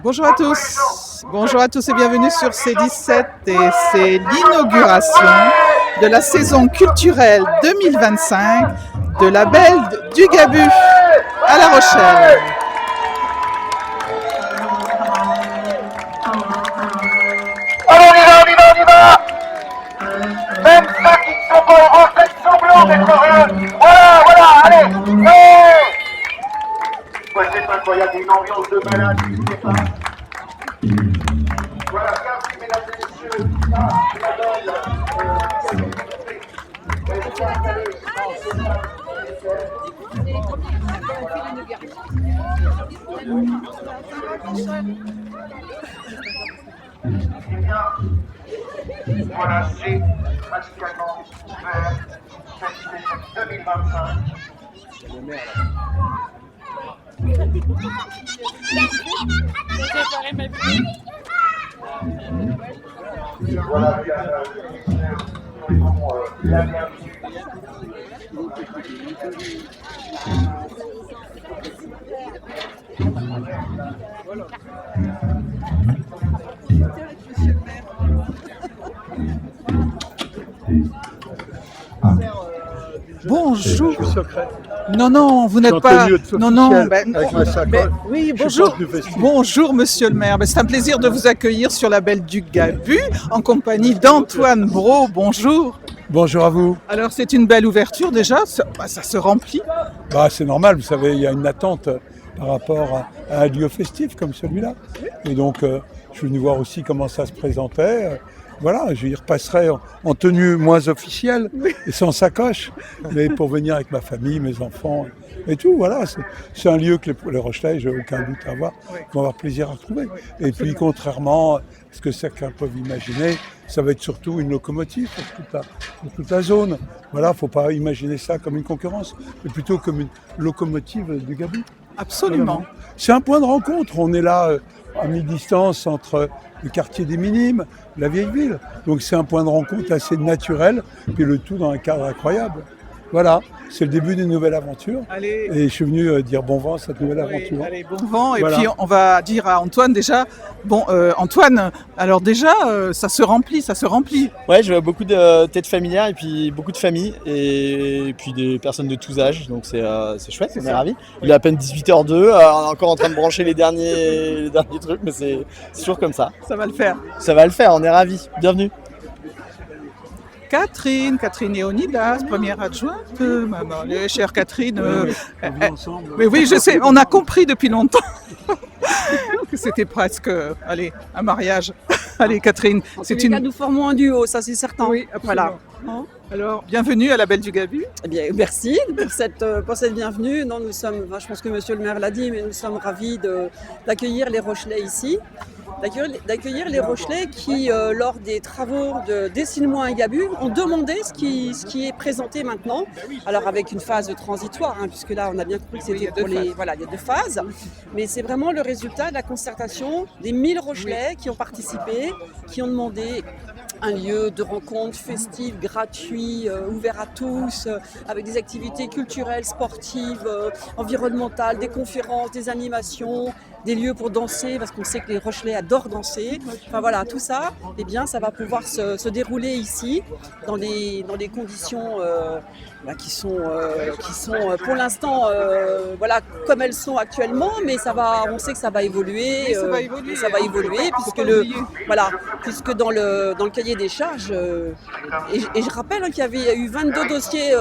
Bonjour à tous et bienvenue sur C17 et c'est l'inauguration de la saison culturelle 2025 de la Belle du Gabu à La Rochelle. On y va. Même ceux qui ne sont pas heureux, faites semblant d'être heureux. Voilà, allez. Ouais, c'est incroyable, il y a une ambiance de malade, je sais pas. Voilà, bienvenue mesdames et messieurs. Ah, c'est la belle. Eh bien, voilà, c'est pratiquement ouvert cette saison 2025. Voilà, bien, la bienvenue. Bonjour. Non, vous n'êtes pas. Non, oui, bonjour. Bonjour, monsieur le maire. C'est un plaisir de vous accueillir sur la Belle du Gabu en compagnie d'Antoine Brault. Bonjour. Bonjour à vous. Alors, c'est une belle ouverture déjà. Ça se remplit. C'est normal, vous savez, il y a une attente par rapport à un lieu festif comme celui-là. Et donc, je suis venu voir aussi comment ça se présentait. Voilà, j'y repasserai en tenue moins officielle et sans sacoche, mais pour venir avec ma famille, mes enfants et tout. Voilà, c'est un lieu que les Rochelais, j'ai aucun doute à avoir, vont avoir plaisir à trouver. Et puis, contrairement à ce que certains peuvent imaginer, ça va être surtout une locomotive pour toute la zone. Voilà, il ne faut pas imaginer ça comme une concurrence, mais plutôt comme une locomotive du Gabu. Absolument. Voilà. C'est un point de rencontre. On est là à mi-distance entre le quartier des Minimes, la vieille ville. Donc c'est un point de rencontre assez naturel, puis le tout dans un cadre incroyable. Voilà, c'est le début d'une nouvelle aventure. Allez. Et je suis venu dire bon vent à cette nouvelle aventure. Allez, bon vent. Voilà. Et puis on va dire à Antoine déjà. Bon, Antoine, alors déjà, ça se remplit. Ouais, je vois beaucoup de têtes familières et puis beaucoup de familles et puis des personnes de tous âges. Donc c'est chouette, on est ravis. Il est à peine 18h02, on est encore en train de brancher les derniers trucs, mais c'est toujours comme ça. Ça va le faire. Ça va le faire, on est ravis. Bienvenue. Catherine Léonidas, première adjointe. Chère Catherine. Mais oui, je sais, on a compris depuis longtemps que c'était presque un mariage. Allez, Catherine. Nous formons un duo, ça c'est certain. Oui, absolument. Voilà. Alors, bienvenue à la Belle du Gabu. Eh bien, merci pour cette bienvenue. Non, nous sommes, je pense que monsieur le maire l'a dit, mais nous sommes ravis d'accueillir les Rochelais ici. D'accueillir les Rochelais qui, lors des travaux de Dessine-moi un Gabu, ont demandé ce qui est présenté maintenant. Alors avec une phase transitoire, puisque là on a bien compris que c'était pour les... Voilà, il y a 2 phases. Mais c'est vraiment le résultat de la concertation des 1000 Rochelais qui ont participé, qui ont demandé un lieu de rencontre festif, gratuit, ouvert à tous, avec des activités culturelles, sportives, environnementales, des conférences, des animations, des lieux pour danser, parce qu'on sait que les Rochelais adorent danser. Enfin voilà, tout ça, eh bien, ça va pouvoir se dérouler ici, dans des conditions qui sont pour l'instant comme elles sont actuellement, mais on sait que ça va évoluer. Ça va évoluer puisque dans le cahier des charges, et je rappelle qu'il y avait eu 22 dossiers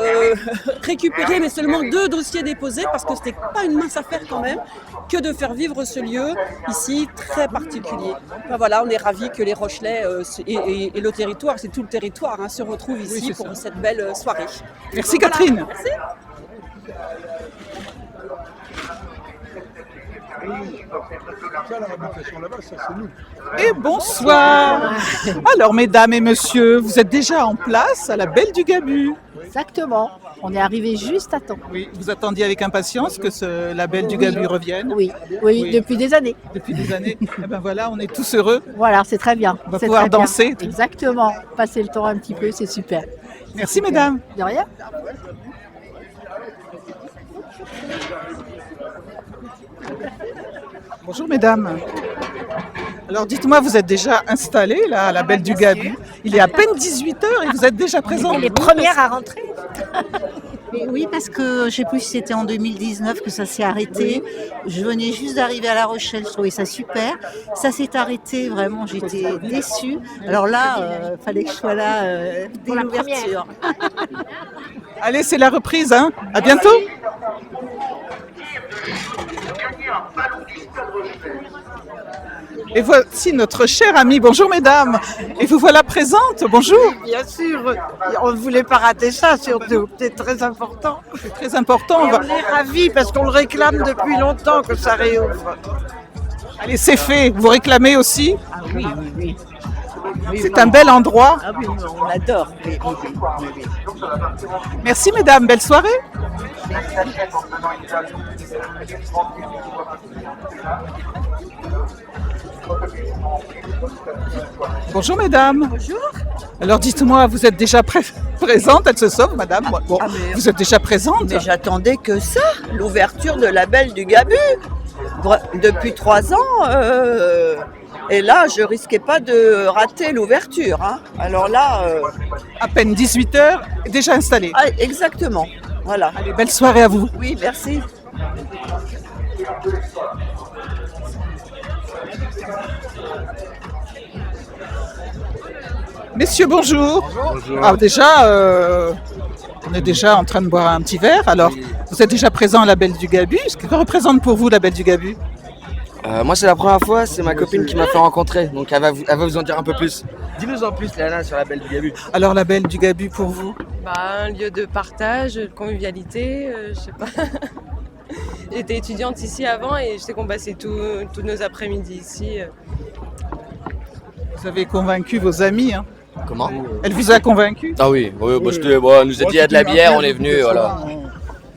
récupérés, mais seulement 2 dossiers déposés, parce que c'était pas une mince affaire quand même, que de faire vivre ce lieu ici très particulier. Enfin, voilà, on est ravis que les Rochelais et le territoire, c'est tout le territoire, se retrouvent ici pour cette belle soirée. Merci Catherine. Voilà, merci. Et bonsoir. Alors mesdames et messieurs, vous êtes déjà en place à la Belle du Gabu. Exactement, on est arrivé juste à temps. Oui, vous attendiez avec impatience que la Belle du Gabu revienne. Oui, depuis des années. Depuis des années. Et ben voilà, on est tous heureux. Voilà, c'est très bien. On va pouvoir danser. Exactement, passer le temps un petit peu, c'est super. Merci mesdames. De rien. Bonjour mesdames. Alors dites-moi, vous êtes déjà installées là à la Belle du Gabu. Il est à peine 18h et vous êtes déjà présentes. Les premières à rentrer. Mais oui, parce que je sais plus si c'était en 2019 que ça s'est arrêté. Je venais juste d'arriver à La Rochelle, je trouvais ça super. Ça s'est arrêté, vraiment, j'étais déçue. Alors là, fallait que je sois là dès l'ouverture. Allez, c'est la reprise, hein. À bientôt. Et voici notre chère amie. Bonjour mesdames. Et vous voilà présente. Bonjour. Bien sûr, on ne voulait pas rater ça, surtout. C'est très important. C'est très important. On est ravis parce qu'on le réclame depuis longtemps que ça réouvre. Allez, c'est fait. Vous réclamez aussi? Ah oui, oui, oui. C'est un bel endroit. Ah oui, on adore. Oui. Merci mesdames. Belle soirée. Bonjour mesdames. Bonjour. Alors dites-moi, vous êtes déjà présente? Elle se sauve, madame. Bon, vous êtes déjà présente? Mais j'attendais que ça, l'ouverture de la Belle du Gabu. Depuis 3 ans, et là, je risquais pas de rater l'ouverture. Hein. Alors là... À peine 18h, déjà installée. Ah, exactement, voilà. Allez, belle soirée à vous. Oui, merci. Messieurs, bonjour. Bonjour. Ah, déjà, on est déjà en train de boire un petit verre. Alors, vous êtes déjà présent à la Belle du Gabu. Que représente pour vous la Belle du Gabu? Moi c'est la première fois, c'est ma copine qui m'a fait rencontrer, donc elle va vous en dire un peu plus. Dis-nous en plus Léana sur la Belle du Gabu. Alors la Belle du Gabu pour vous? Un lieu de partage, de convivialité, je sais pas. J'étais étudiante ici avant et je sais qu'on passait tous nos après-midi ici. Vous avez convaincu vos amis, hein? Comment? Elle vous a convaincu? Ah oui, elle nous a dit il y a de la bière, on est venu, voilà.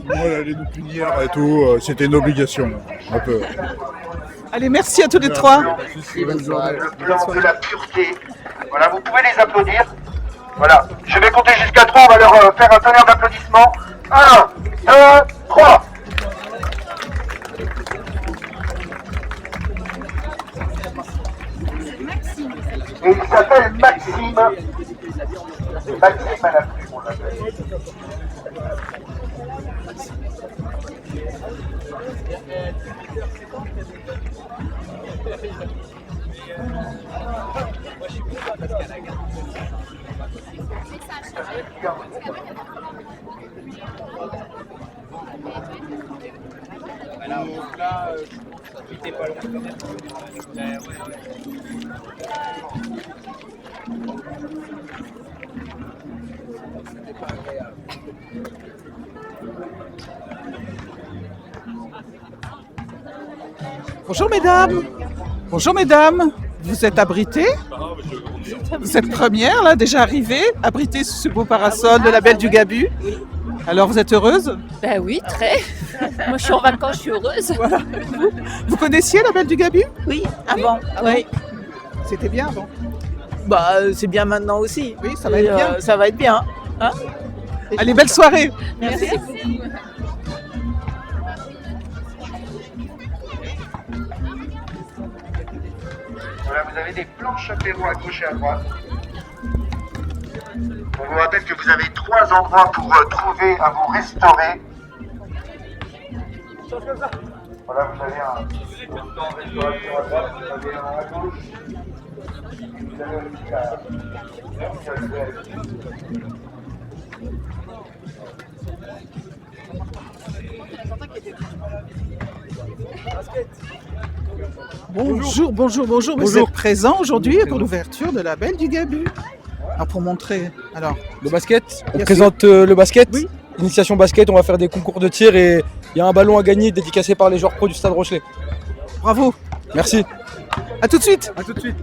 Moi, elle allait nous punir et tout, c'était une obligation, un peu. Allez, merci à tous les trois. Le blanc de la pureté. Voilà, vous pouvez les applaudir. Voilà, je vais compter jusqu'à 3, on va leur faire un tonnerre d'applaudissements. 1, 2, 3. Et il s'appelle Maxime. Maxime à la plume, on l'appelle. Bonjour mesdames. Bonjour mesdames. Vous êtes abritées? Vous êtes premières là, déjà arrivées, abritées sous ce beau parasol de la Belle du Gabu. Alors vous êtes heureuse? Ben oui, très. Moi je suis en vacances, je suis heureuse. Voilà. Vous connaissiez la Belle du Gabu? Oui, avant. Oui. C'était bien avant. Bah, c'est bien maintenant aussi. Oui, ça va être bien. Ça va être bien. Hein? Allez, belle soirée. Merci. Voilà, vous avez des planches apéro à gauche et à droite. On vous rappelle que vous avez 3 endroits pour trouver à vous restaurer. Voilà, vous avez un restauration à droite, vous avez un à gauche. Vous avez aussi Bonjour, bonjour, bonjour. Vous êtes présents aujourd'hui pour l'ouverture de la Belle du Gabu. Alors pour montrer, alors. Le basket, on Bien présente le basket, Oui. l'initiation basket, on va faire des concours de tir et il y a un ballon à gagner dédicacé par les joueurs pro du Stade Rochelet. Bravo. Merci. À tout de suite. À tout de suite.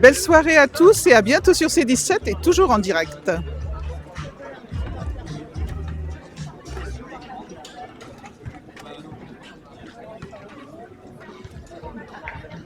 Belle soirée à tous et à bientôt sur C17 et toujours en direct.